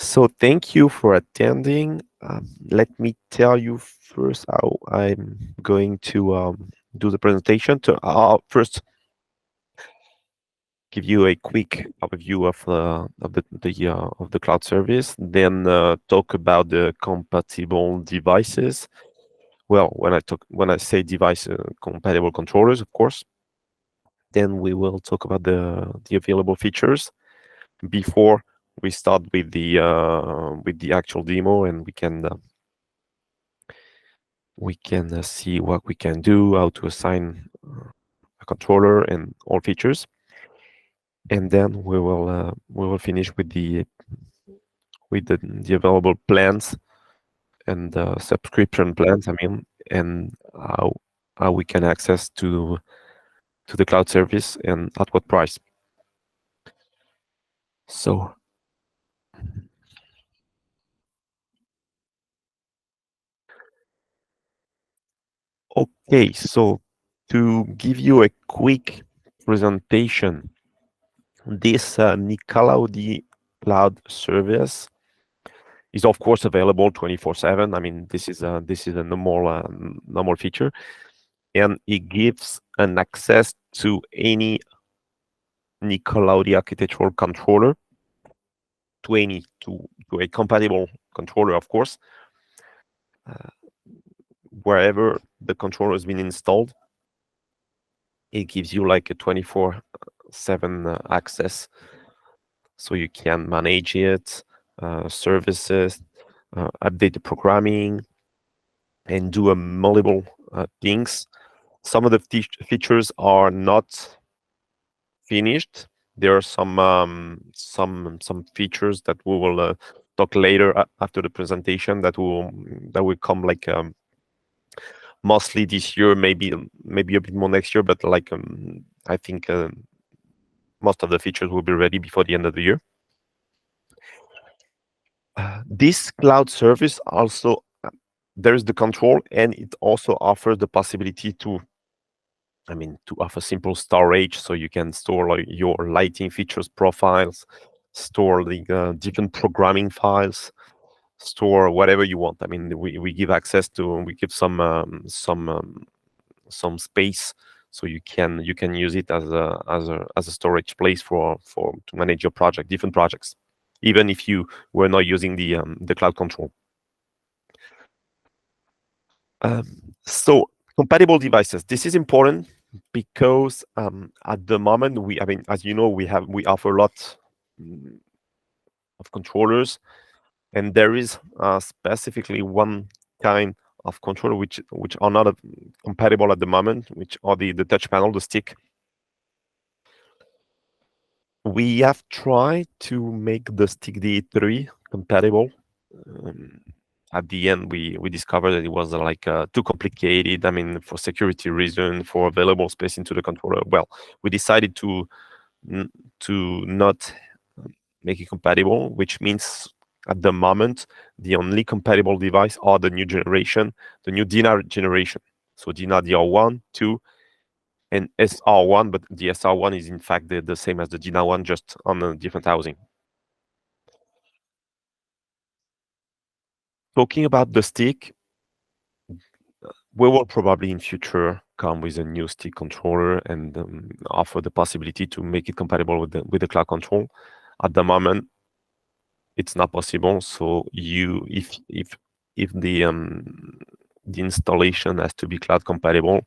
So thank you for attending. Let me tell you first how I'm going to do the presentation. To first give you a quick overview of the cloud service, then talk about the compatible devices. Well, when I say device compatible controllers, of course. Then we will talk about the available features before we start with the actual demo, and we can see what we can do, how to assign a controller, and all features. And then we will finish with the available plans and subscription plans. I mean, and how we can access to the cloud service and at what price. So okay, so to give you a quick presentation, this Nicolaudie cloud service is of course available 24/7. I mean, this is a normal feature, and it gives an access to any Nicolaudie architectural controller, to a compatible controller, of course, uh, wherever the controller has been installed. It gives you like a 24/7 access, so you can manage it, services, update the programming, and do a multiple things. Some of the features are not finished. There are some features that we will talk later after the presentation that will come like mostly this year, maybe a bit more next year, but like I think most of the features will be ready before the end of the year. This cloud service also there's the control, and it also offers the possibility to offer simple storage, so you can store like your lighting features profiles, store the different programming files, store whatever you want. I mean, we give access to, we give some space, so you can use it as a storage place for to manage your different projects, even if you were not using the cloud control. So compatible devices. This is important because at the moment as you know, we offer a lot of controllers, and there is specifically one kind of controller which are not compatible at the moment, which are the touch panel, the stick. We have tried to make the stick D3 compatible. At the end, we discovered that it was like too complicated. I mean, for security reason, for available space into the controller. Well, we decided to not make it compatible, which means at the moment the only compatible device are the new generation, the new DINA generation. So DINA DR1, 2, and SR1, but the SR1 is in fact the same as the DINA one, just on a different housing. Talking about the stick, we will probably in future come with a new stick controller and offer the possibility to make it compatible with the cloud control. At the moment, it's not possible. So if the installation has to be cloud compatible,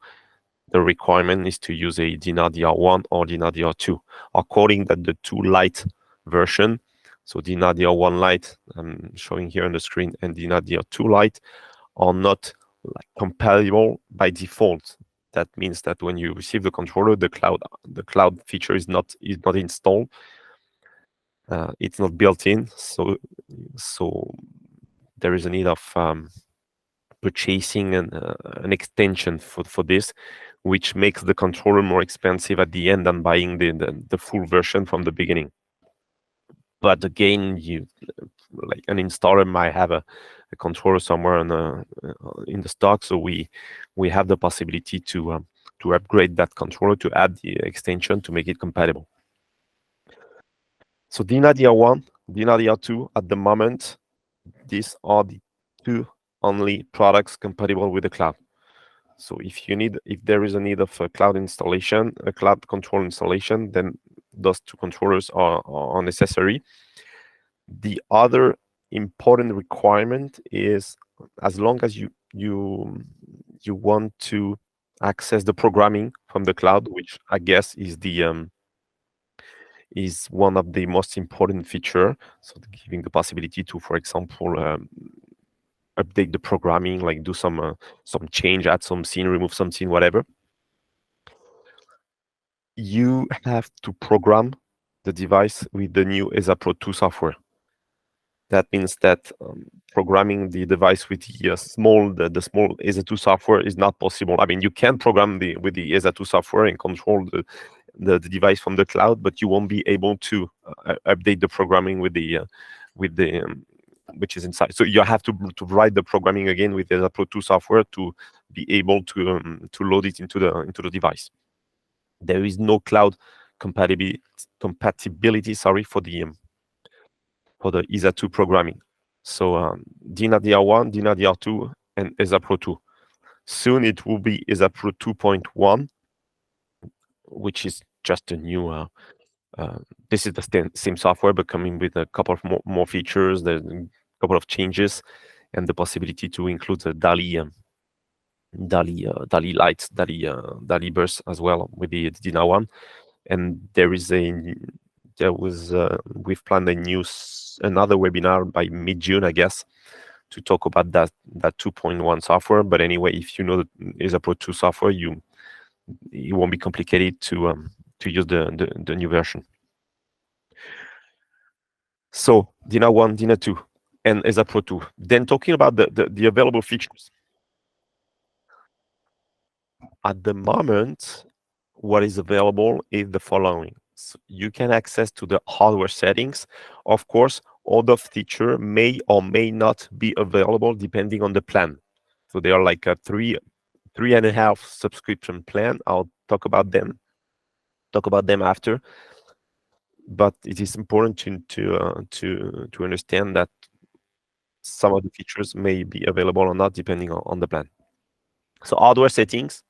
the requirement is to use a DINA DR1 or DINA DR2, according that the two Lite version. So DINA DR1 Lite, I'm showing here on the screen, and DINA DR2 Lite are not compatible by default. That means that when you receive the controller, the cloud feature is not installed. It's not built in. So there is a need of purchasing an extension for this, which makes the controller more expensive at the end than buying the full version from the beginning. But again, like an installer might have a controller somewhere in the stock, so we have the possibility to upgrade that controller, to add the extension to make it compatible. So DINA DR1 DINA DR2 at the moment, these are the two only products compatible with the cloud. So if there is a need of a cloud installation, a cloud control installation, then those two controllers are necessary. The other important requirement is, as long as you want to access the programming from the cloud, which I guess is one of the most important feature. So giving the possibility to, for example, update the programming, like do some change, add some scene, remove some scene, whatever. You have to program the device with the new ESA Pro 2 software. That means that programming the device with the small ESA 2 software is not possible. I mean, you can program with the ESA 2 software and control the device from the cloud, but you won't be able to update the programming with the which is inside. So you have to write the programming again with the Pro 2 software to be able to load it into the device. There is no cloud compatibility for the ESA 2 programming. So DINA DR1, DINA DR2, and ESA Pro 2. Soon it will be ESA Pro 2.1, which is just a new. This is the same software, but coming with a couple of more features. There's a couple of changes, and the possibility to include the DALI lights, DALI bursts as well with the DINA one. And we've planned another webinar by mid-June, I guess, to talk about that 2.1 software. But anyway, if you know the ESA Pro 2 software, it won't be complicated to use the new version. So DINA 1, DINA 2, and ESA Pro 2. Then talking about the available features. At the moment, what is available is the following. So you can access to the hardware settings. Of course, all the feature may or may not be available depending on the plan. So they are like a 3.5 subscription plan. I'll talk about them after. But it is important to understand that some of the features may be available or not depending on the plan. So hardware settings.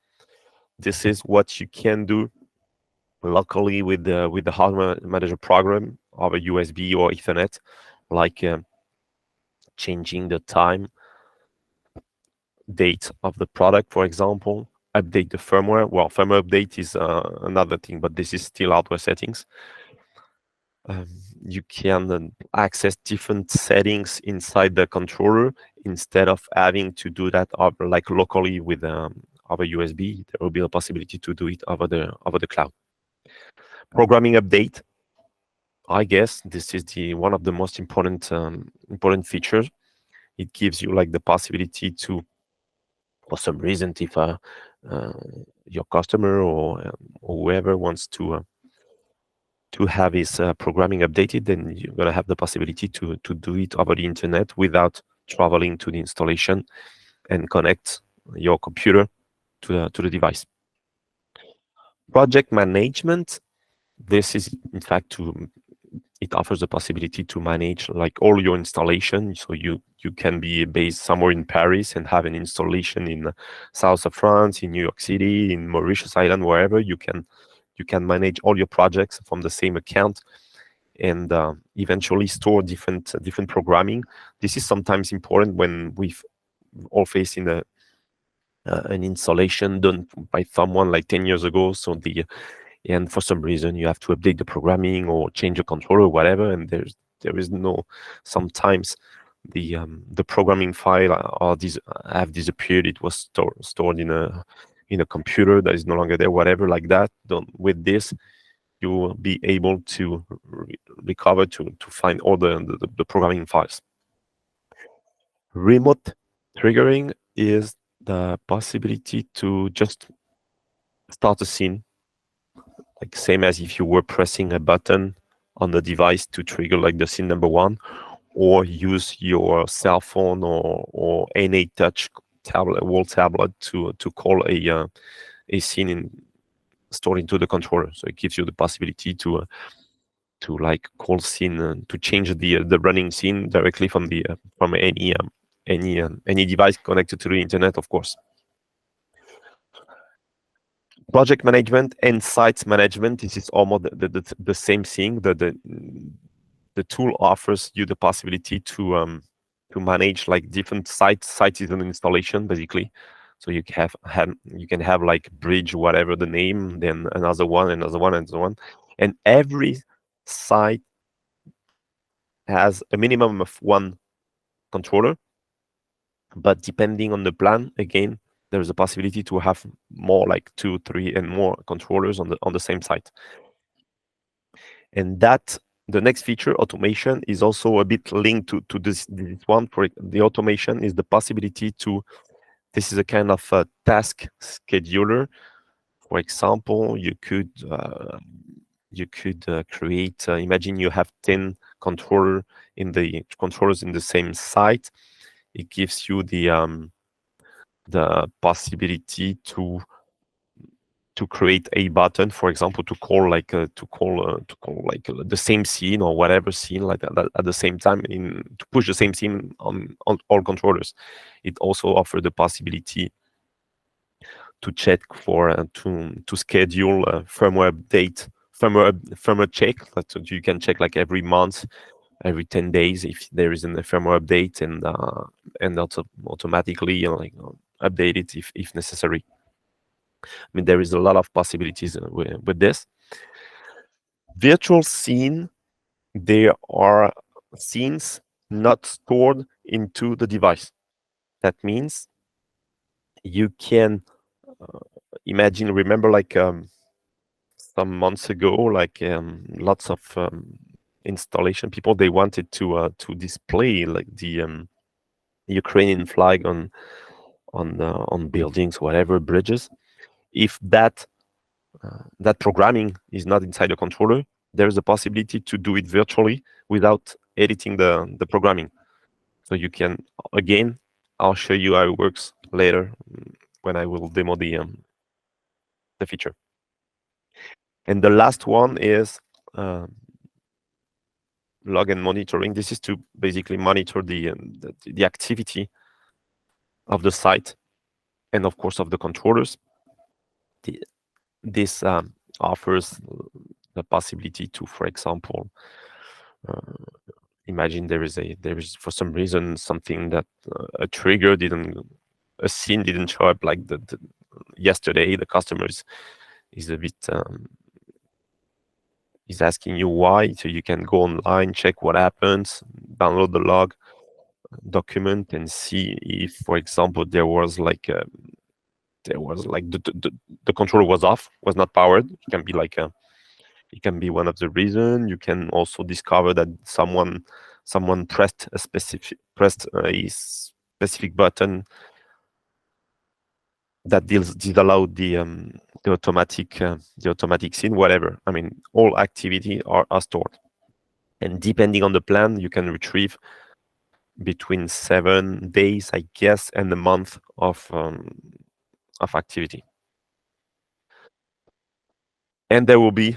This is what you can do locally with the hardware manager program over USB or Ethernet, like changing the time, date of the product, for example, update the firmware. Well, firmware update is another thing, but this is still hardware settings. You can access different settings inside the controller instead of having to do that like locally with over USB. There will be a possibility to do it over the cloud. Programming update. I guess this is one of the most important features. It gives you like the possibility to, for some reason, if your customer or whoever wants to have his programming updated, then you're gonna have the possibility to do it over the internet without traveling to the installation and connect your computer to the device. Project management. This is in fact it offers the possibility to manage like all your installation. So you can be based somewhere in Paris and have an installation in south of France, in New York City, in Mauritius Island, wherever. You can manage all your projects from the same account and eventually store different programming. This is sometimes important when we've all facing an installation done by someone like 10 years ago. So and for some reason you have to update the programming or change a controller or whatever, and there is no, sometimes the programming file have disappeared. It was stored in a computer that is no longer there, whatever, like that. With this, you will be able to recover to find all the programming files. Remote triggering is the possibility to just start a scene, like same as if you were pressing a button on the device to trigger like the scene number 1, or use your cell phone or any touch wall tablet to call a scene stored into the controller. So it gives you the possibility to like call scene, to change the running scene directly from the from any device connected to the internet, of course. Project management and site management, this is almost the same thing. The tool offers you the possibility to manage like different sites. Site is an installation basically. So you can have like bridge, whatever the name, then another one, and so on. And every site has a minimum of one controller, but depending on the plan, again, there's a possibility to have more, like 2, 3, and more controllers on the same site. And that the next feature, automation, is also a bit linked to this one. For the automation is the possibility to, this is a kind of a task scheduler. For example, you could create, imagine you have 10 controllers in the same site. It gives you the possibility to create a button, for example, to call like the same scene or whatever scene like that at the same time, to push the same scene on all controllers. It also offers the possibility to check for to schedule a firmware update, firmware check. So you can check like every month, every 10 days if there is a firmware update, and also automatically update it if necessary. I mean, there is a lot of possibilities with this. Virtual scene, there are scenes not stored into the device. That means you can imagine, remember like some months ago, like lots of installation people, they wanted to display like the Ukrainian flag on buildings, whatever, bridges. If that programming is not inside the controller, there is a possibility to do it virtually without editing the programming. So you can, again, I'll show you how it works later when I will demo the feature. And the last one is log and monitoring. This is to basically monitor the activity of the site and, of course, of the controllers. This offers the possibility to, for example, imagine there is for some reason something that a scene didn't show up like yesterday. The customer is a bit is asking you why, so you can go online, check what happens, download the log document, and see if, for example, there was like the controller was off, was not powered. It can be like it can be one of the reasons. You can also discover that someone pressed a specific button that disallowed the automatic scene, whatever. I mean, all activity are stored, and depending on the plan, you can retrieve between 7 days, I guess, and a month of activity. And there will be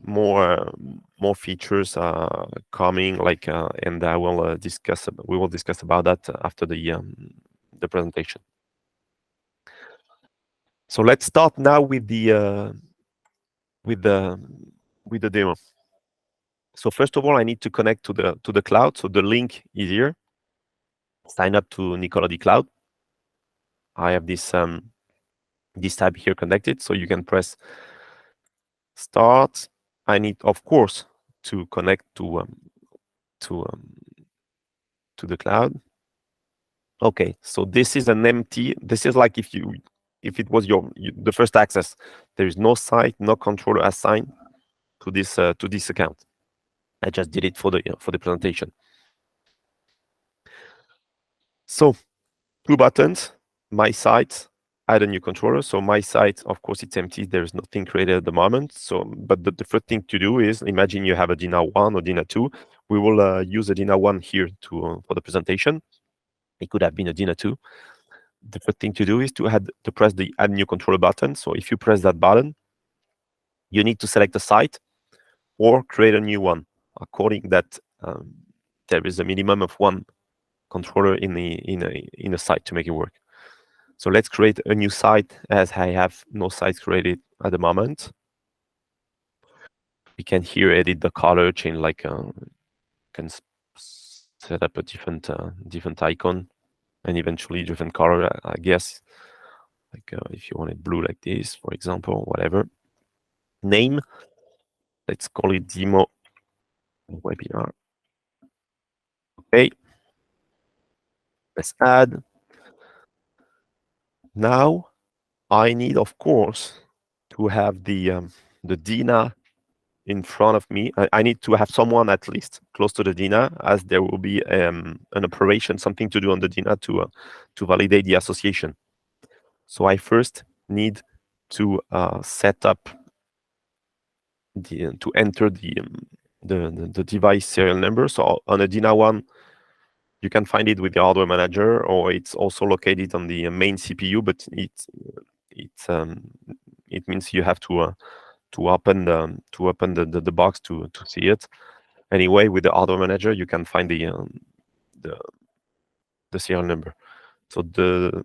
more features coming, like and I will discuss. We will discuss about that after the presentation. So let's start now with the demo. So first of all, I need to connect to the cloud. So the link is here. Sign up to Nicolaudie Cloud. I have this tab here connected, so you can press start. I need, of course, to connect to the cloud. Okay, so this is an empty. This is like if it was the first access. There is no site, no controller assigned to this account. I just did it for the presentation. So 2 buttons. My site, add a new controller. So my site, of course, it's empty. There is nothing created at the moment. So, but the first thing to do is, imagine you have a DINA 1 or DINA 2. We will use a DINA 1 here for the presentation. It could have been a DINA 2. The first thing to do is to press the add new controller button. So if you press that button, you need to select a site. or create a new one, according that there is a minimum of one controller in a site to make it work. So let's create a new site, as I have no sites created at the moment. We can here edit the color, change like can set up a different icon and eventually different color, I guess. Like if you want it blue like this, for example, whatever. Name, let's call it demo webinar. Okay, let's add. Now I need, of course, to have the DINA in front of me. I need to have someone at least close to the DINA, as there will be an operation, something to do on the DINA to validate the association. So I first need to set up to enter the device serial number. So on a DINA one, you can find it with the hardware manager, or it's also located on the main CPU. But it means you have to open the box to see it. Anyway, with the hardware manager, you can find the serial number. So the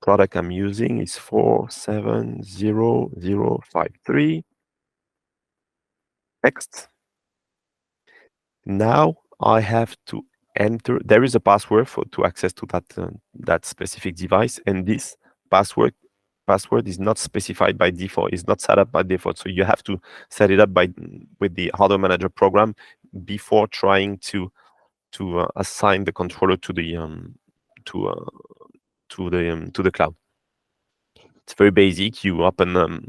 product I'm using is 470053. Next. Now I have to enter. There is a password to access to that specific device, and this password is not specified by default. It's not set up by default. So you have to set it up with the hardware manager program before trying to assign the controller to the cloud. It's very basic. You open the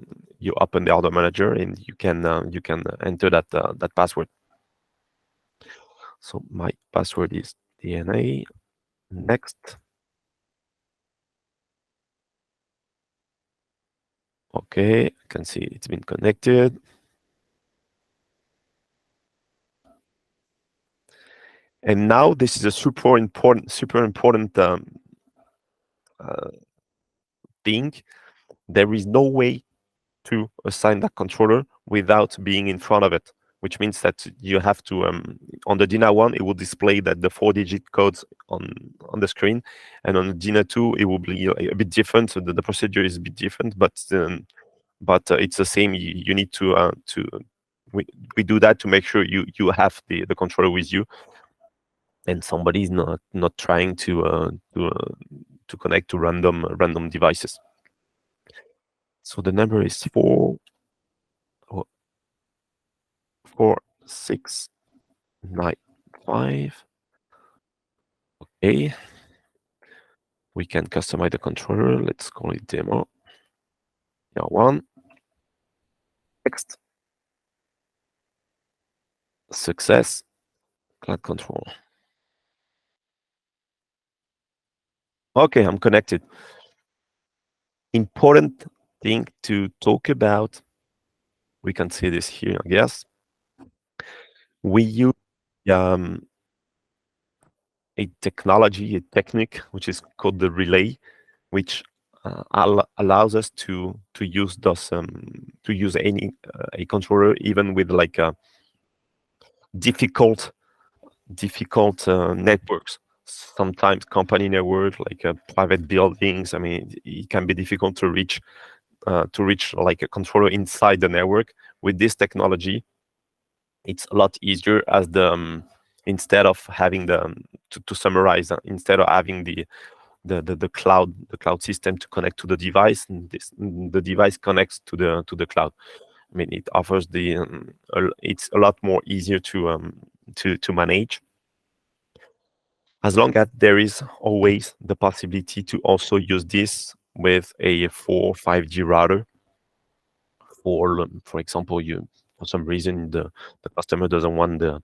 hardware manager and you can enter that password. So my password is DNA. Next. Okay, I can see it's been connected. And now this is a super important thing. There is no way to assign that controller without being in front of it, which means that you have to on the DINA 1 it will display that the 4-digit codes on the screen, and on DINA 2 it will be a bit different. So the procedure is a bit different, but it's the same. You need to we do that to make sure you have the controller with you, and somebody is not trying to connect to random devices. So the number is 4695. Okay. We can customize the controller. Let's call it demo. Yeah, one. Next. Success. Cloud control. Okay, I'm connected. Important thing to talk about. We can see this here, I guess. We use a technology, a technique, which is called the relay, which allows us to use any a controller, even with like a difficult networks. Sometimes company network, like private buildings. I mean, it can be difficult to reach like a controller inside the network. With this technology, it's a lot easier, as the instead of having to summarize, instead of having the cloud system to connect to the device, and the device connects to the cloud. I mean, it offers it's a lot more easier to manage, as long as there is always the possibility to also use this with a 4-5G router. For example, for some reason the customer doesn't want to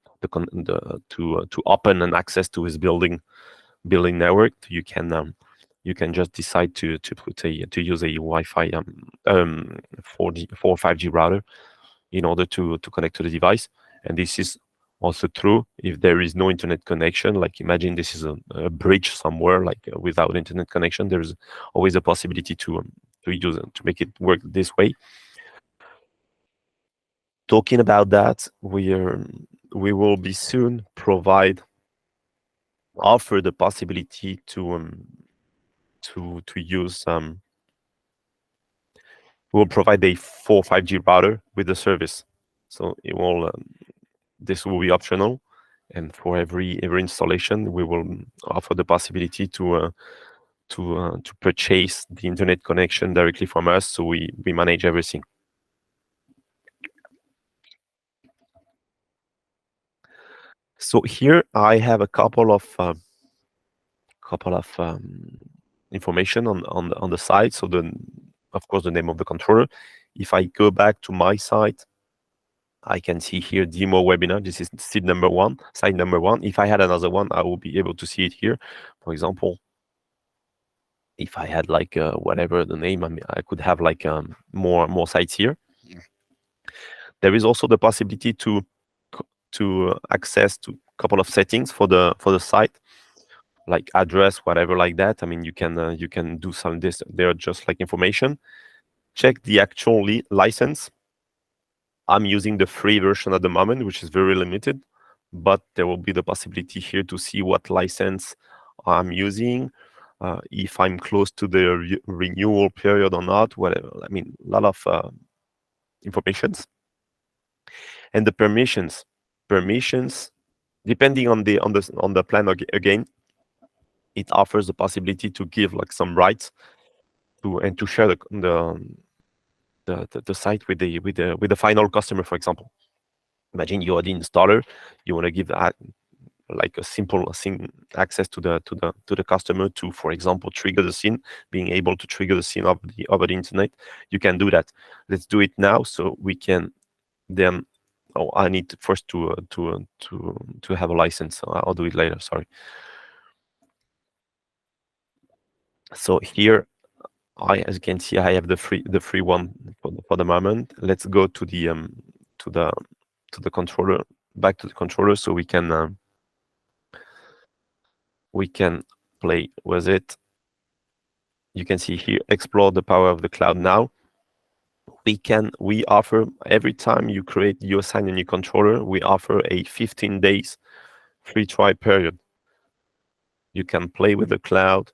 open an access to his building network. You can just decide to use a Wi-Fi 4G 4-5G router in order to connect to the device. And this is also true if there is no internet connection. Like, imagine this is a bridge somewhere, like without internet connection. There's always a possibility to use it, to make it work this way. Talking about that, we will be soon offer the possibility to use we will provide a 4 5G router with the service. So it will this will be optional, and for every installation, we will offer the possibility to purchase the internet connection directly from us. So we manage everything. So here I have a couple of information on the site. So of course the name of the controller. If I go back to my site, I can see here demo webinar. This is site number one. If I had another one, I will be able to see it here. For example, if I had like whatever the name, I mean, I could have like more sites here. There is also the possibility to access to a couple of settings for the site, like address, whatever like that. I mean, you can do some this. They're just like information. Check the actual license. I'm using the free version at the moment, which is very limited, but there will be the possibility here to see what license I'm using, if I'm close to the renewal period or not, whatever. I mean, a lot of informations. And the permissions, depending on the plan again, it offers the possibility to give like some rights to share the site with the final customer. For example, imagine you are the installer, you want to give like a simple access to the customer to, for example, trigger the scene, being able to trigger the scene over the internet. You can do that. Let's do it now, so we can then. Oh, I need first to have a license. I'll do it later. Sorry. So here, as you can see, I have the free one for the moment. Let's go to the controller, back to the controller, so we can play with it. You can see here, explore the power of the cloud now. We offer, every time you assign a new controller, we offer a 15 days free trial period. You can play with the cloud,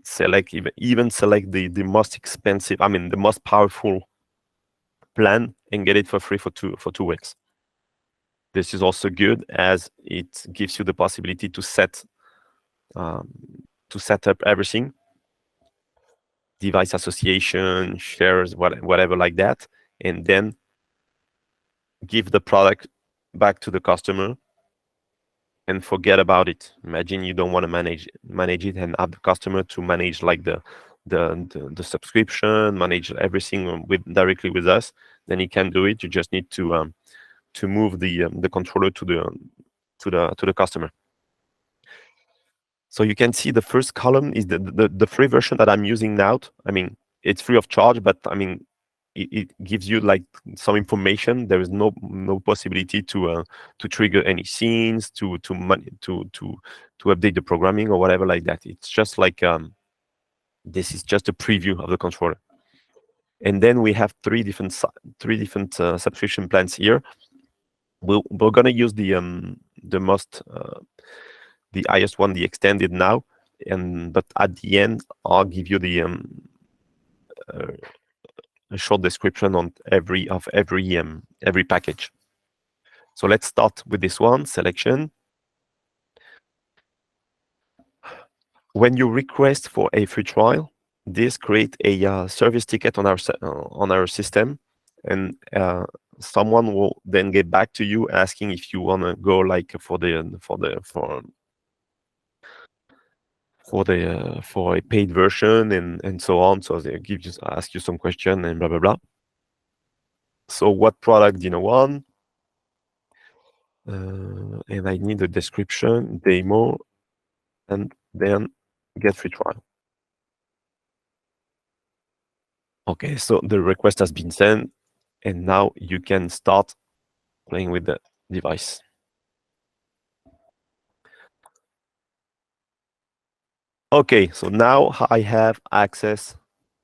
select even select the most expensive, I mean the most powerful plan, and get it for free for 2 weeks. This is also good as it gives you the possibility to set up everything, device association, shares, whatever like that, and then give the product back to the customer and forget about it. Imagine you don't want to manage it and have the customer to manage like the subscription, manage everything directly with us. Then you can do it. You just need to move the controller to the customer. So you can see the first column is the free version that I'm using now. I mean, it's free of charge, but I mean, it gives you like some information. There is no possibility to trigger any scenes, to update the programming or whatever like that. It's just like this is just a preview of the controller. And then we have three different subscription plans here. We're gonna use the highest one, the extended now, but at the end I'll give you a short description on every package. So let's start with this one, selection. When you request for a free trial, this creates a service ticket on our system, and someone will then get back to you asking if you want to go like for a paid version and so on. So they ask you some question and blah blah blah. So what product do you want? And I need a description, demo, and then get free trial. Okay, so the request has been sent, and now you can start playing with the device. Okay, so now I have access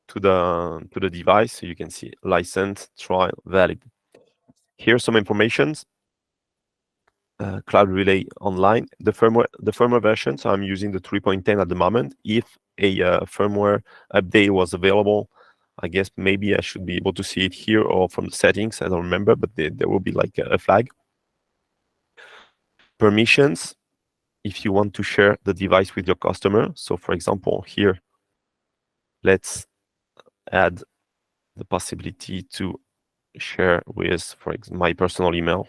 to the device. So you can see license, trial, valid. Here's some informations. Cloud Relay Online, the firmware version. So I'm using the 3.10 at the moment. If a firmware update was available, I guess maybe I should be able to see it here or from the settings. I don't remember, but there will be like a flag. Permissions, if you want to share the device with your customer. So for example, here, let's add the possibility to share with, for example, my personal email.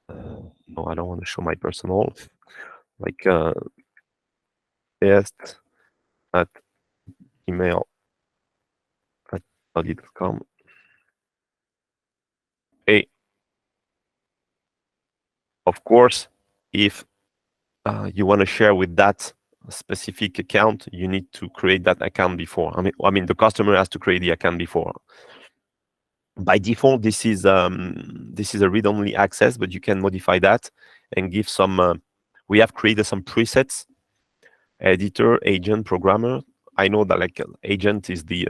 No, I don't want to show my personal. Like test at email at nicolaudie.com. Hey, of course, if you want to share with that specific account, you need to create that account before. I mean, the customer has to create the account before. By default, this is a read-only access, but you can modify that and give some. We have created some presets: editor, agent, programmer. I know that like agent is the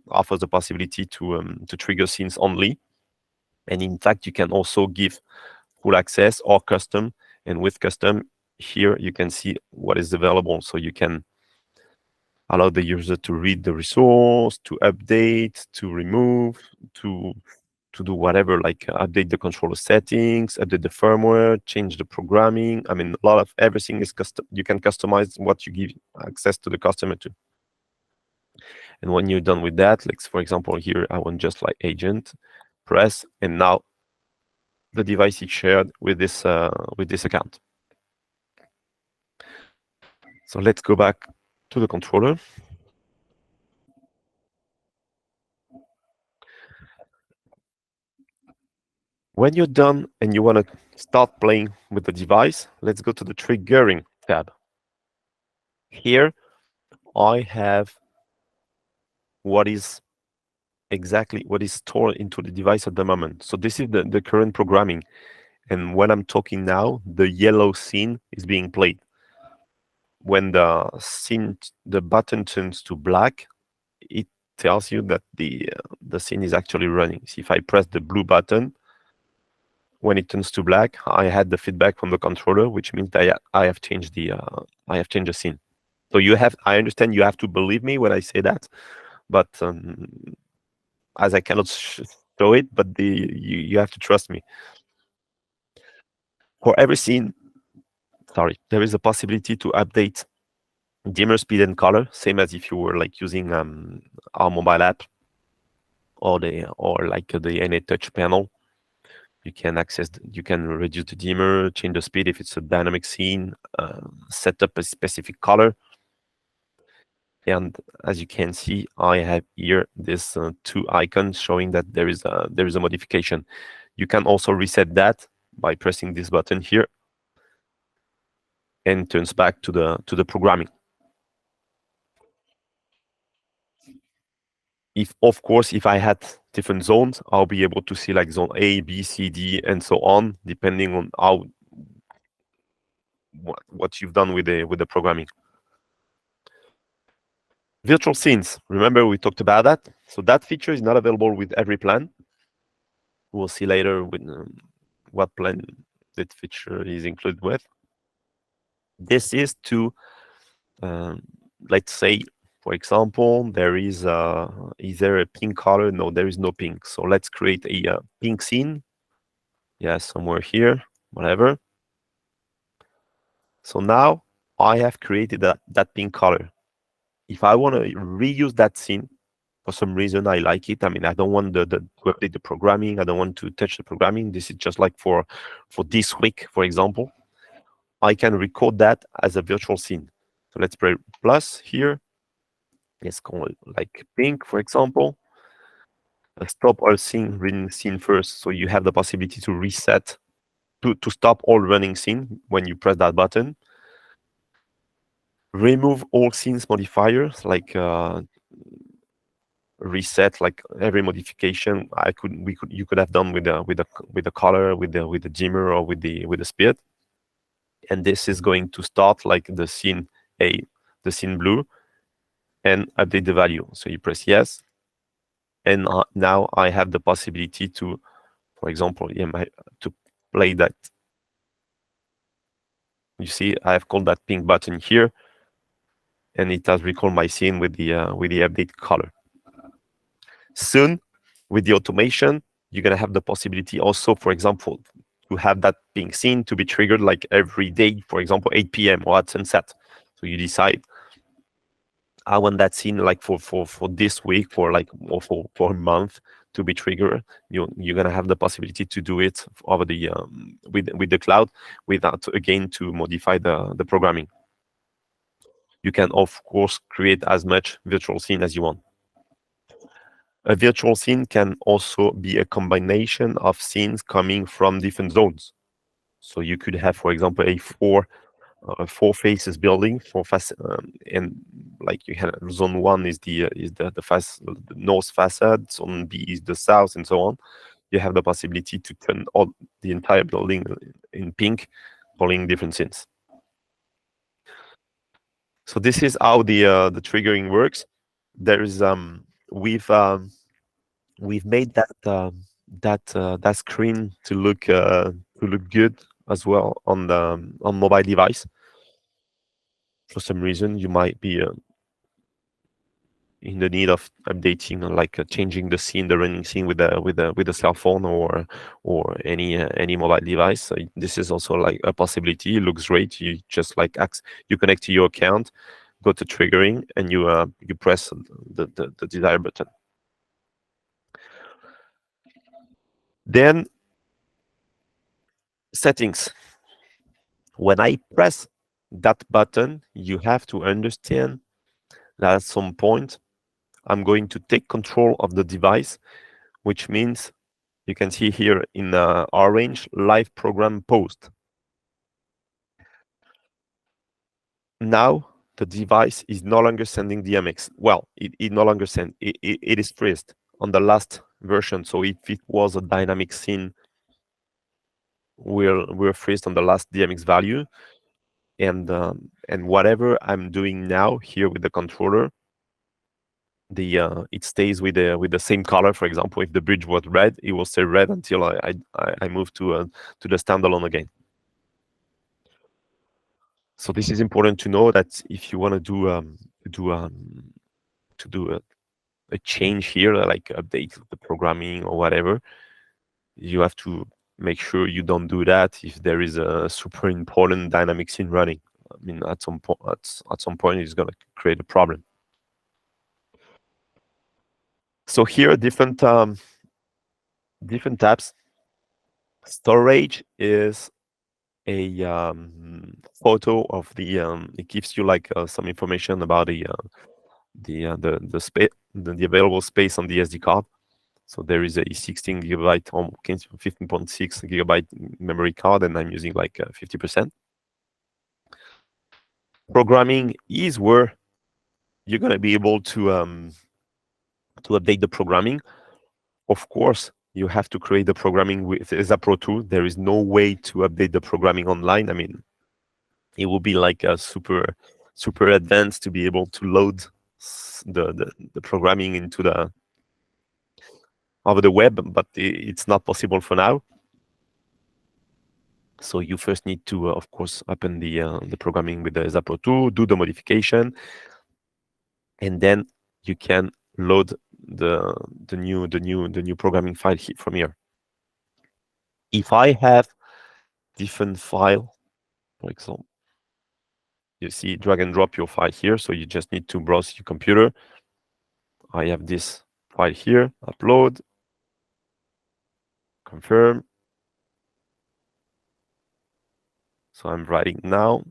offers the possibility to trigger scenes only, and in fact, you can also give full access or custom. And with custom, here you can see what is available. So you can allow the user to read the resource, to update, to remove, to do whatever, like update the controller settings, update the firmware, change the programming. I mean, a lot of everything is custom. You can customize what you give access to the customer to. And when you're done with that, like for example, here I want just like agent, press, and now the device is shared with this account. So let's go back to the controller. When you're done and you want to start playing with the device, let's go to the triggering tab. Here, I have what is stored into the device at the moment. So this is the current programming. And when I'm talking now, the yellow scene is being played. When the button turns to black, it tells you that the scene is actually running. So if I press the blue button, when it turns to black, I had the feedback from the controller, which means that I have changed the scene. So I understand you have to believe me when I say that, but as I cannot show it, but you have to trust me. For every scene, there is a possibility to update dimmer speed and color, same as if you were like using our mobile app or like the NA Touch panel. You can reduce the dimmer, change the speed if it's a dynamic scene, set up a specific color. And as you can see, I have here this two icons showing that there is a modification. You can also reset that by pressing this button here, and turns back to the programming. Of course, if I had different zones, I'll be able to see like zone A, B, C, D, and so on, depending on what you've done with the programming. Virtual scenes. Remember, we talked about that. So that feature is not available with every plan. We'll see later with what plan that feature is included with. This is to, let's say, for example, there is there a pink color? No, there is no pink. So let's create a pink scene. Yeah, somewhere here, whatever. So now I have created that pink color. If I want to reuse that scene, for some reason I like it. I mean, I don't want to update the programming. I don't want to touch the programming. This is just like for this week, for example. I can record that as a virtual scene. So let's press plus here. Let's call it like pink, for example. Stop all running scene first. So you have the possibility to reset, to stop all running scene when you press that button. Remove all scenes modifiers, like reset like every modification you could have done with the color, with the dimmer, or with the speed. And this is going to start like the scene A, the scene blue, and update the value. So you press yes, and now I have the possibility to, For example, to play that, you see I have called that pink button here, and it has recalled my scene with the update color. Soon, with the automation, you're gonna have the possibility also, for example, to have that pink scene to be triggered like every day, for example, 8 p.m. or at sunset. So you decide, I want that scene like for this week, or like, or for a month to be triggered. You're gonna have the possibility to do it over the with the cloud, without again to modify the programming. You can of course create as much virtual scene as you want. A virtual scene can also be a combination of scenes coming from different zones. So you could have, for example, a four faces building, and like you have zone 1 is the north facade, zone B is the south, and so on. You have the possibility to turn all the entire building in pink, calling different scenes. So this is how the triggering works. There is we've made that screen to look good as well on mobile device. For some reason, you might be in the need of updating, like changing the scene, the running scene with a cell phone or any mobile device. So this is also like a possibility. It looks great. You just like you connect to your account, go to triggering, and you press the desired button. Then settings. When I press that button, you have to understand that at some point I'm going to take control of the device, which means you can see here in orange, live program post. Now the device is no longer sending DMX. Well, it no longer sends. It is freezed on the last version. So if it was a dynamic scene, we're freezed on the last DMX value, and whatever I'm doing now here with the controller, it stays with the same color. For example, if the bridge was red, it will stay red until I move to the standalone again. So this is important to know, that if you want to do a change here, like update the programming or whatever, you have to make sure you don't do that if there is a super important dynamic scene running. I mean, at some point, it's gonna create a problem. So here, different tabs. Storage is a photo of the. It gives you like some information about the available space on the SD card. So there is a 16 gigabyte or 15.6 gigabyte memory card, and I'm using like 50%. Programming is where you're gonna be able to update the programming. Of course, you have to create the programming with ESA Pro 2. There is no way to update the programming online. I mean, it will be like a super advanced to be able to load the programming into over the web, but it's not possible for now. So you first need to, of course, open the programming with the ESA Pro 2, do the modification, and then you can load the new programming file from here. If I have different file, for example, you see, drag and drop your file here. So you just need to browse your computer. I have this file here, upload, confirm. So I'm writing now.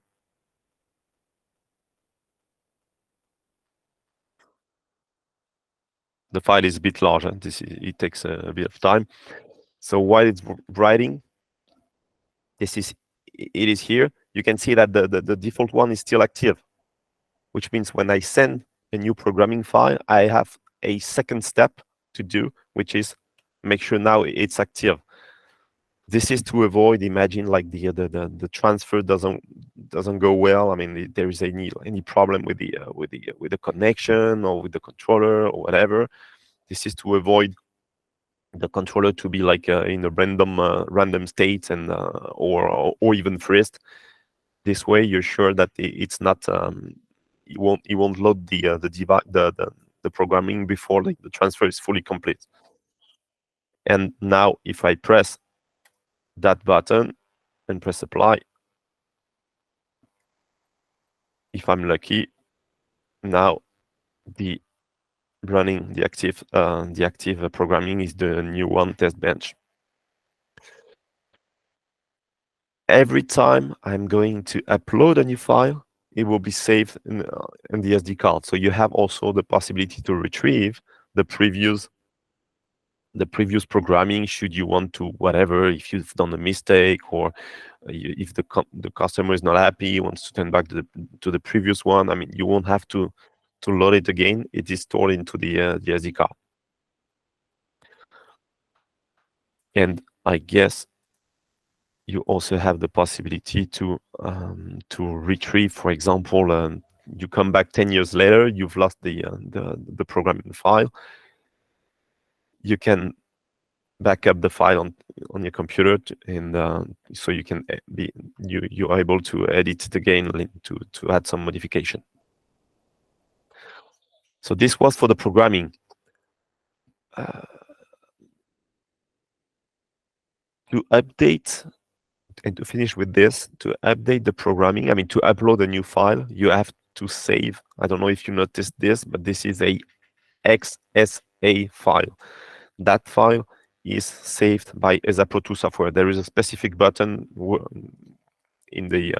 The file is a bit larger. It takes a bit of time. So while it's writing, it is here. You can see that the default one is still active, which means when I send a new programming file, I have a second step to do, which is make sure now it's active. This is to avoid, imagine like the transfer doesn't go well. I mean, there is any problem with the connection or with the controller or whatever. This is to avoid the controller to be like in a random state, and or even freezed. This way, you're sure that it's not it won't load the programming before the transfer is fully complete. And now, if I press that button and press apply, if I'm lucky, now the active programming is the new one test bench. Every time I'm going to upload a new file, it will be saved in the SD card. So you have also the possibility to retrieve the previous programming should you want to, whatever, if you've done a mistake, or if the customer is not happy, wants to turn back to the previous one. I mean, you won't have to load it again. It is stored into the SD card. And I guess you also have the possibility to retrieve, for example, you come back 10 years later, you've lost the programming file. You can back up the file on your computer, and so you can you are able to edit it again to add some modification. So this was for the programming. To update and to finish with this, to update the programming, I mean, to upload a new file, you have to save. I don't know if you noticed this, but this is a XSA file. That file is saved by ESA Pro 2 software. There is a specific button in the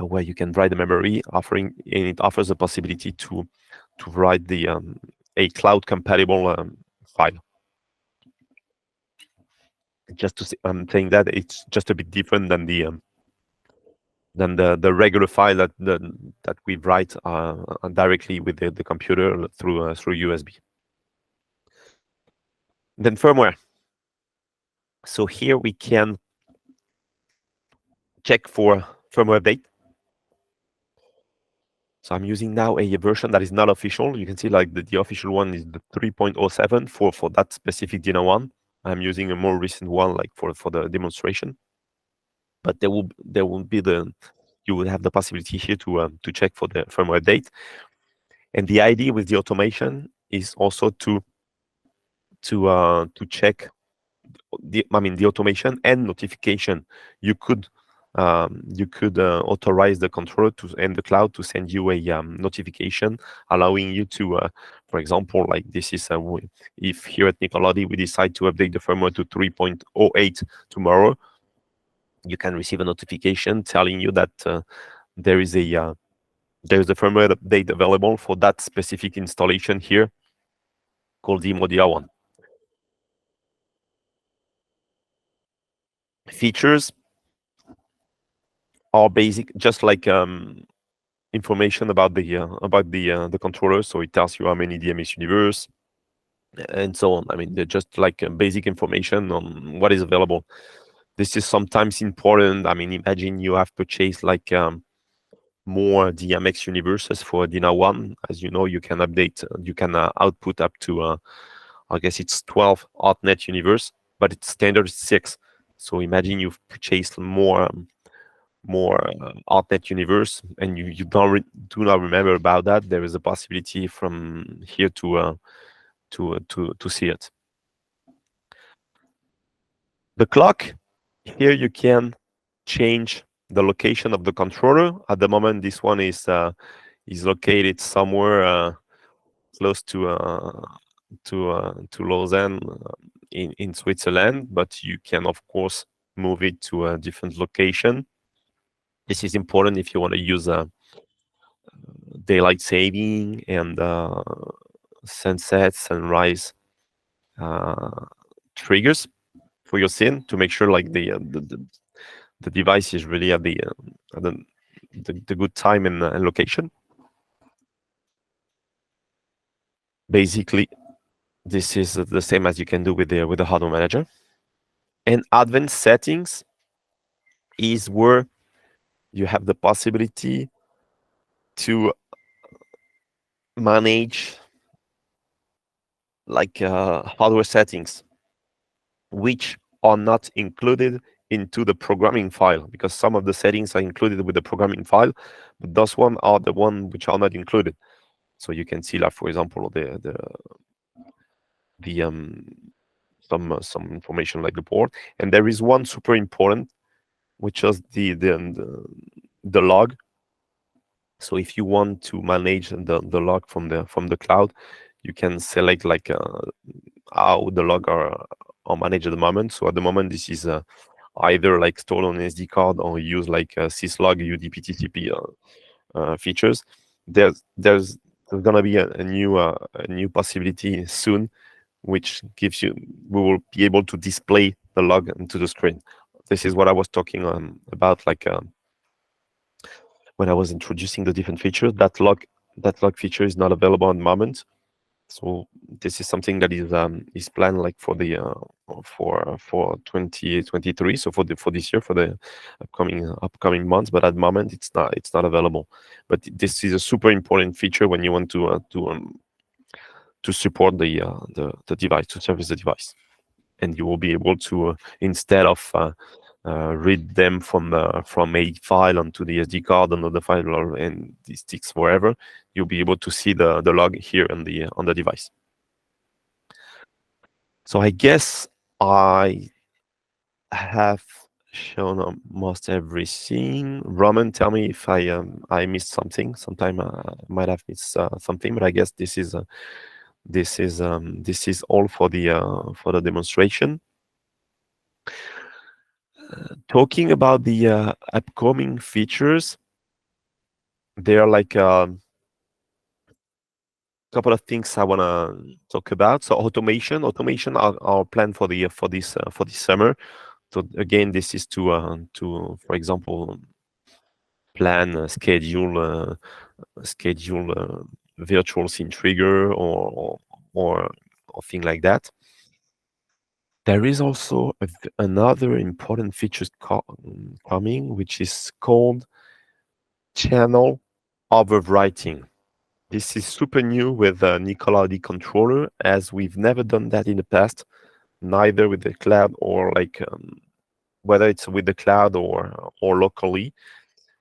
where you can write the memory, and it offers the possibility to write a cloud compatible file. Just to say, I'm saying that it's just a bit different than the regular file that we write directly with the computer through USB. Then firmware. So here we can check for firmware update. So I'm using now a version that is not official. You can see like the official one is the 3.07 for that specific Dina one. I'm using a more recent one, like for the demonstration. But there will be you will have the possibility here to check for the firmware update. And the idea with the automation is also to check the automation and notification. You could authorize the controller and the cloud to send you a notification allowing you to, for example, like this is if here at Nicolaudie we decide to update the firmware to 3.08 tomorrow, you can receive a notification telling you that there is a firmware update available for that specific installation here called the Modia 1. Features are basic, just like information about the controller. So it tells you how many DMX universe and so on. I mean, they're just like basic information on what is available. This is sometimes important. I mean, imagine you have purchased like more DMX universes for Dina 1. As you know, you can update, you can output up to, I guess it's 12 ArtNet universe, but it's standard 6. So imagine you've purchased more ArtNet universe, and you do not remember about that. There is a possibility from here to see it. The clock, here you can change the location of the controller. At the moment, this one is located somewhere close to Lausanne in Switzerland, but you can of course move it to a different location. This is important if you want to use daylight saving and sunset, sunrise triggers for your scene to make sure like the device is really at the good time and location. Basically, this is the same as you can do with the hardware manager. And advanced settings is where you have the possibility to manage like hardware settings which are not included into the programming file, because some of the settings are included with the programming file, but those one are the one which are not included. So you can see, like, for example, the some information like the port, and there is one super important, which is the log. So if you want to manage the log from the cloud, you can select like how the log are managed at the moment. So at the moment, this is either like stored on an SD card or use like syslog UDP TCP features. There's gonna be a new possibility soon, which gives you, we will be able to display the log into the screen. This is what I was talking about, like when I was introducing the different features. That log feature is not available at the moment. So this is something that is planned like for the for 2023. So for this year, for the upcoming months. But at the moment, it's not available. But this is a super important feature when you want to support the device, to service the device, and you will be able to instead of read them from a file onto the SD card, another file, and it sticks wherever. You'll be able to see the log here on the device. So I guess I have shown almost everything. Roman, tell me if I missed something. Sometime I might have missed something, but I guess this is all for the demonstration. Talking about the upcoming features, there are like a couple of things I want to talk about. So automation are planned for this summer. So again, this is to for example plan schedule virtual scene trigger or thing like that. There is also another important feature coming, which is called channel overwriting. This is super new with the Nicolaudie controller, as we've never done that in the past, neither with the cloud or like whether it's with the cloud or locally.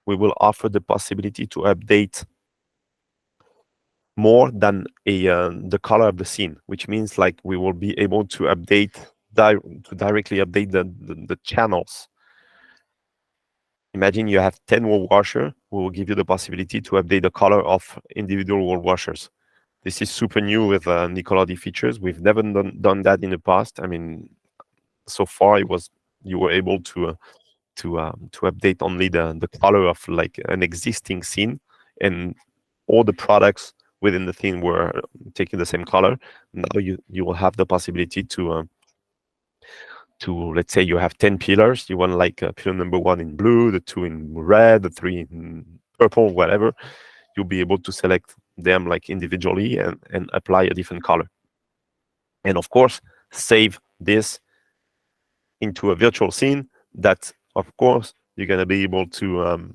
We will offer the possibility to update more than the color of the scene, which means like we will be able to update directly update the channels. Imagine you have 10 wall washer. We will give you the possibility to update the color of individual wall washers. This is super new with Nicolaudie features. We've never done that in the past. I mean, so far you were able to update only the color of like an existing scene, and all the products within the theme were taking the same color. Now you will have the possibility to let's say you have 10 pillars. You want like pillar number 1 in blue, the 2 in red, the 3 in purple, whatever. You'll be able to select them like individually and apply a different color. And of course, save this into a virtual scene that, of course, you're going to be able to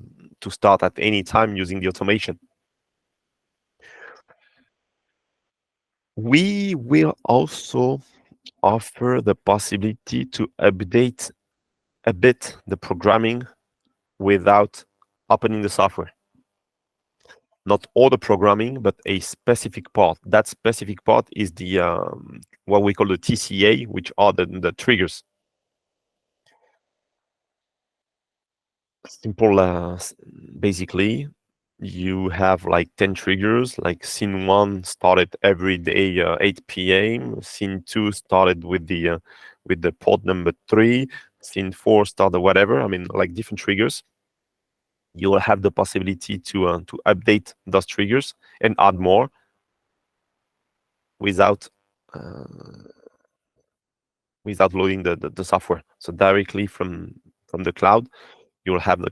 start at any time using the automation. We will also offer the possibility to update a bit the programming without opening the software. Not all the programming, but a specific part. That specific part is the what we call the TCA, which are the triggers. Simple, basically, you have like 10 triggers. Like scene 1 started every day 8 p.m. Scene 2 started with the port number 3. Scene 4 started whatever. I mean, like different triggers. You will have the possibility to update those triggers and add more without loading the software. So directly from the cloud, you'll have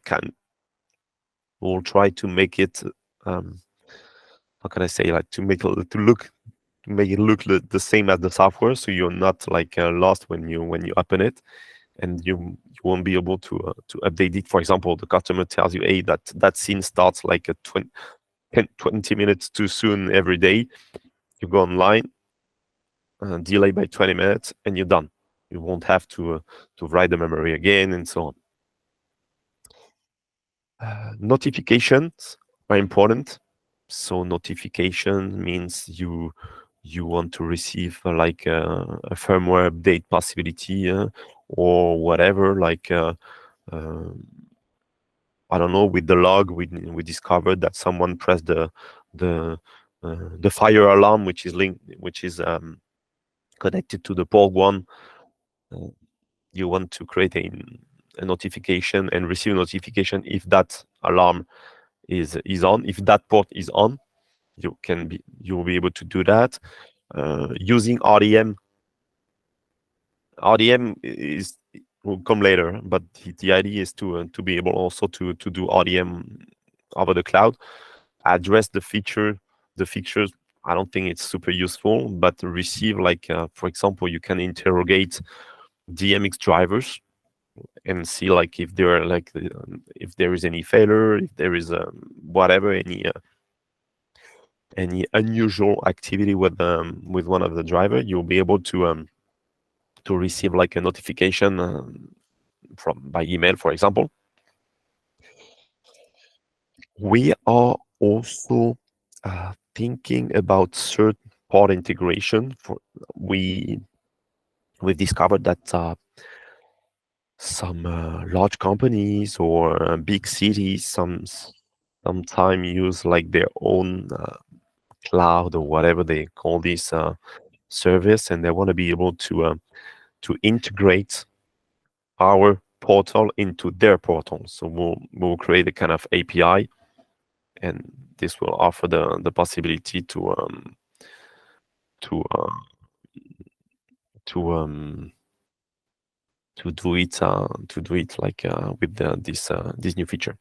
we'll try to make it how can I say, like to make it look the same as the software, so you're not like lost when you open it, and you won't be able to update it. For example, the customer tells you, hey, that scene starts like 20 minutes too soon every day. You go online, delay by 20 minutes, and you're done. You won't have to write the memory again and so on. Notifications are important. So notification means you want to receive like a firmware update possibility or whatever. Like I don't know, with the log, we discovered that someone pressed the fire alarm, which is connected to the port 1. You want to create a notification and receive a notification if that alarm is on. If that port is on, you'll be able to do that using RDM. RDM will come later, but the idea is to be able also to do RDM over the cloud. Address the features. I don't think it's super useful, but receive like for example, you can interrogate DMX drivers and see like if there are like if there is any failure, if there is whatever, any unusual activity with one of the driver, you'll be able to receive like a notification by email, for example. We are also thinking about third part integration. We've discovered that some large companies or big cities sometimes use like their own cloud or whatever they call this service, and they want to be able to integrate our portal into their portal. So we'll create a kind of API, and this will offer the possibility to do it like with this new feature.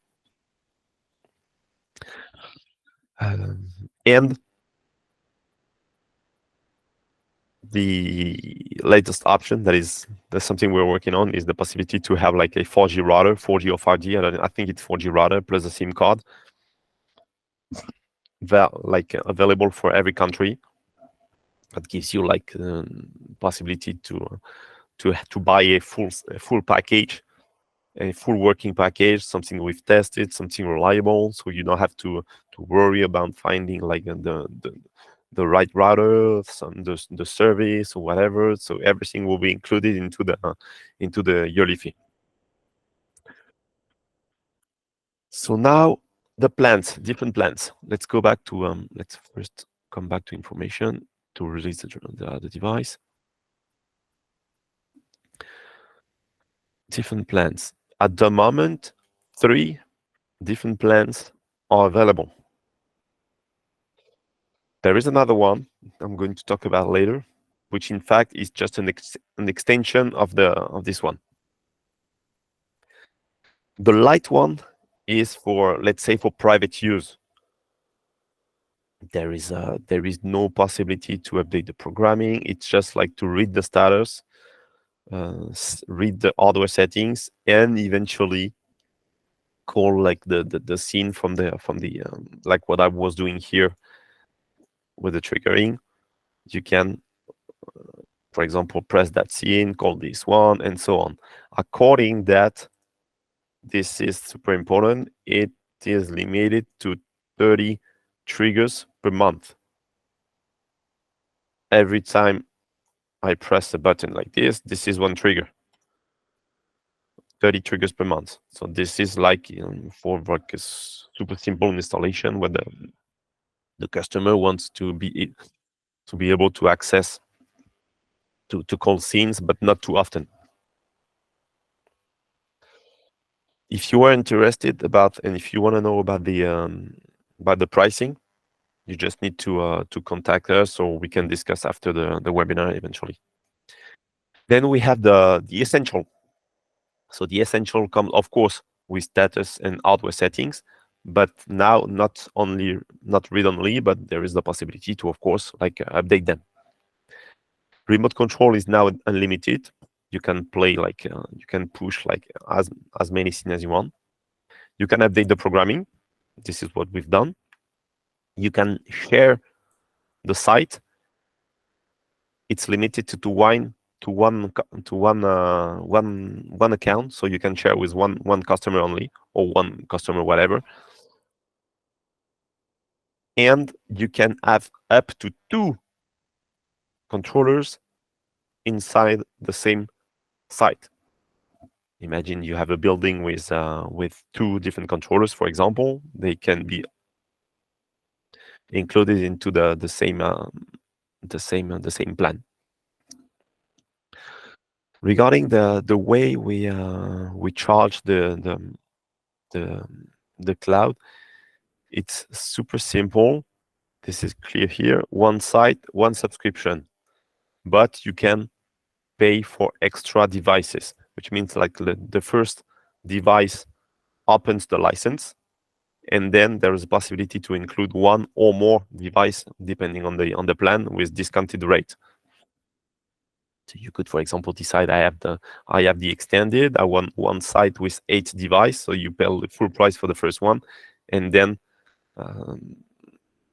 And the latest option that's something we're working on is the possibility to have like a 4G router, 4G or 5G. I think it's 4G router plus a SIM card that like available for every country. That gives you like possibility to buy a full package, a full working package, something we've tested, something reliable, so you don't have to worry about finding like the right router, the service or whatever. So everything will be included into the yearly fee. So now the plans, different plans. Let's go back to let's first come back to information to release the device. Different plans. At the moment, 3 different plans are available. There is another one I'm going to talk about later, which in fact is just an extension of this one. The light one is for, let's say, for private use. There is no possibility to update the programming. It's just like to read the status, read the hardware settings, and eventually call like the scene from the like what I was doing here with the triggering. You can, for example, press that scene, call this one, and so on. According that, this is super important. It is limited to 30 triggers per month. Every time I press a button like this is one trigger. 30 triggers per month. So this is like for like a super simple installation where the customer wants to be able to access to call scenes, but not too often. If you are interested about, and if you want to know about the pricing, you just need to contact us, or we can discuss after the webinar eventually. Then we have the essential. So the essential comes, of course, with status and hardware settings, but now not read-only, but there is the possibility to, of course, like update them. Remote control is now unlimited. You can play like you can push like as many scenes as you want. You can update the programming. This is what we've done. You can share the site. it's limited to one account, so you can share with one customer only, or one customer whatever, and you can have up to 2 controllers inside the same site. Imagine you have a building with 2 different controllers, for example. They can be included into the same plan. Regarding the way we charge the cloud, it's super simple. This is clear here. One site, one subscription, but you can pay for extra devices, which means like the first device opens the license, and then there is a possibility to include 1 or more device depending on the plan with discounted rate. So you could, for example, decide I have the extended. I want one site with 8 devices, so you pay the full price for the first one, and then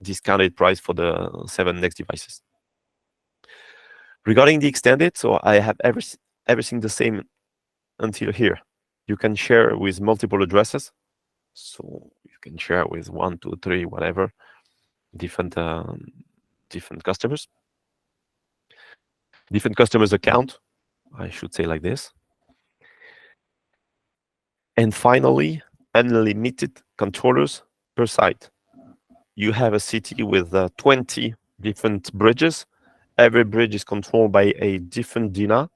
discounted price for the 7 next devices. Regarding the extended, so I have everything the same until here. You can share with multiple addresses, so you can share with 1, 2, 3, whatever, different customers. Different customers' account, I should say like this. And finally, unlimited controllers per site. You have a city with 20 different bridges. Every bridge is controlled by a different DINA.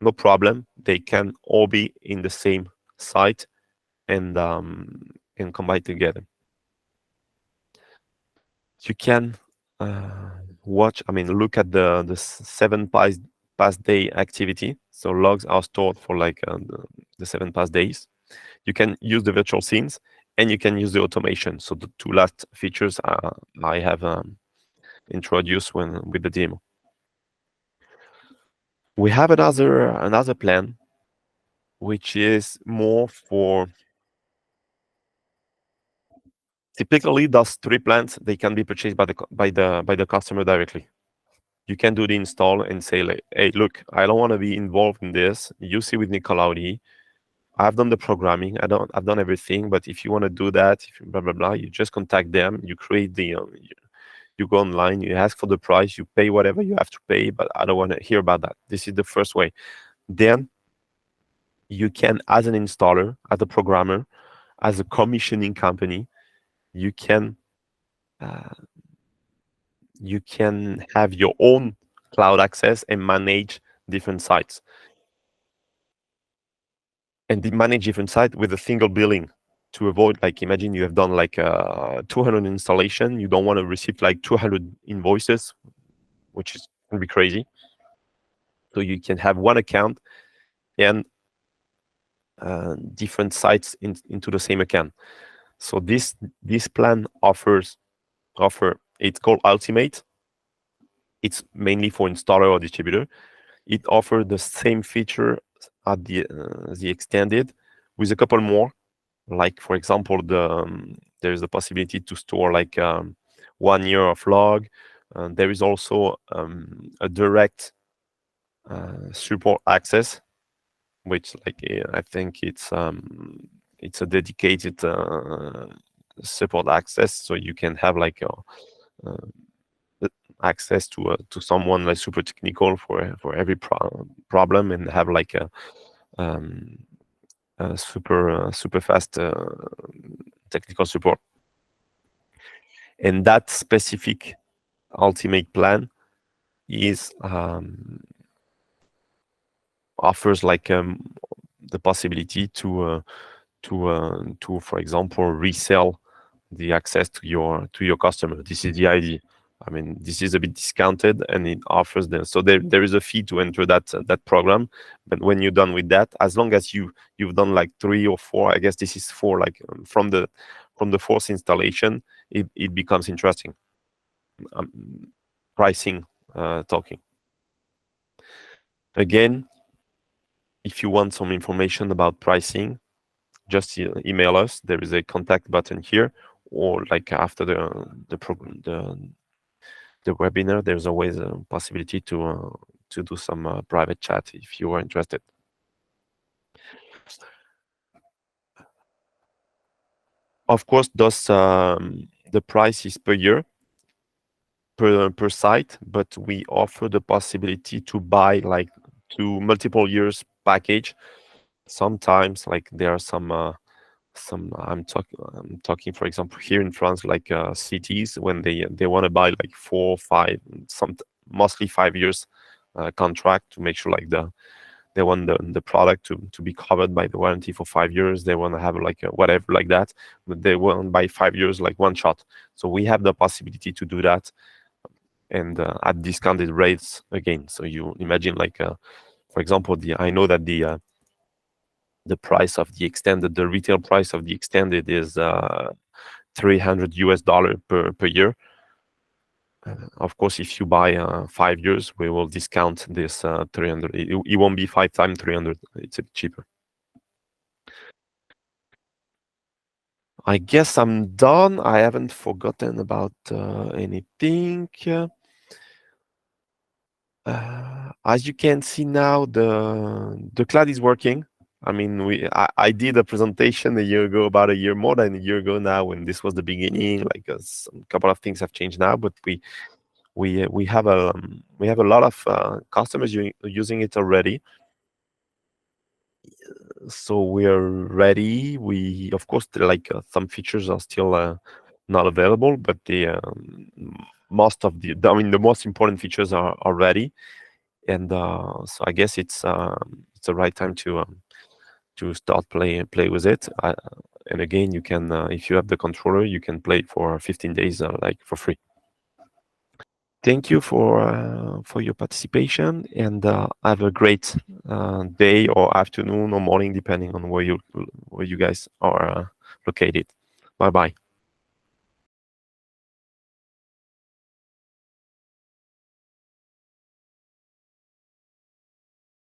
No problem. They can all be in the same site and combine together. You can look at the 7 past day activity. So logs are stored for like the 7 past days. You can use the virtual scenes, and you can use the automation. So the 2 last features I have introduced with the demo. We have another plan, which is more for typically those 3 plans. They can be purchased by the customer directly. You can do the install and say, like, hey, look, I don't want to be involved in this. You see with Nicolaudie, I've done the programming. I've done everything. But if you want to do that, if you blah blah blah, you just contact them. You create the you go online. You ask for the price. You pay whatever you have to pay. But I don't want to hear about that. This is the first way. Then you can, as an installer, as a programmer, as a commissioning company, you can have your own cloud access and manage different sites. And manage different sites with a single billing to avoid, like, imagine you have done like 200 installation. You don't want to receive like 200 invoices, which is going to be crazy. So you can have one account and different sites into the same account. So this plan it's called Ultimate. It's mainly for installer or distributor. It offers the same feature at the extended with a couple more. Like, for example, there is the possibility to store like 1 year of log. There is also a direct support access, which, like, I think it's a dedicated support access, so you can have like access to someone like super technical for every problem, and have like a super fast technical support. And that specific Ultimate plan is offers like the possibility to for example resell the access to your customer. This is the idea. I mean, this is a bit discounted, and it offers them. So there is a fee to enter that program. But when you're done with that, as long as you've done like 3 or 4, I guess this is 4, like from the 4th installation, it becomes interesting. Pricing talking. Again, if you want some information about pricing, just email us. There is a contact button here, or like after the the webinar, there's always a possibility to do some private chat if you are interested. Of course, those the price is per year, per site, but we offer the possibility to buy like to multiple years package. Sometimes like there are some I'm talking for example here in France, like cities when they want to buy like 4 5 some mostly 5 years contract to make sure like they want the product to be covered by the warranty for 5 years. They want to have like a whatever like that, but they want by 5 years like one shot. So we have the possibility to do that, and at discounted rates again. So you imagine like for example I know that the price of the extended, the retail price of the extended is $300 per year. Of course, if you buy 5 years, we will discount this 300. It won't be 5 times 300. It's a bit cheaper. I guess I'm done. I haven't forgotten about anything. As you can see now, the cloud is working. I mean, I did a presentation a year ago, about a year, more than a year ago now, when this was the beginning. Like a couple of things have changed now, but we have a lot of customers using it already. So we're ready. We of course like some features are still not available, but the most of I mean the most important features are ready, and so I guess it's the right time to start play with it. And again, you can if you have the controller, you can play for 15 days like for free. Thank you for your participation, and have a great day or afternoon or morning, depending on where you guys are located. Bye bye.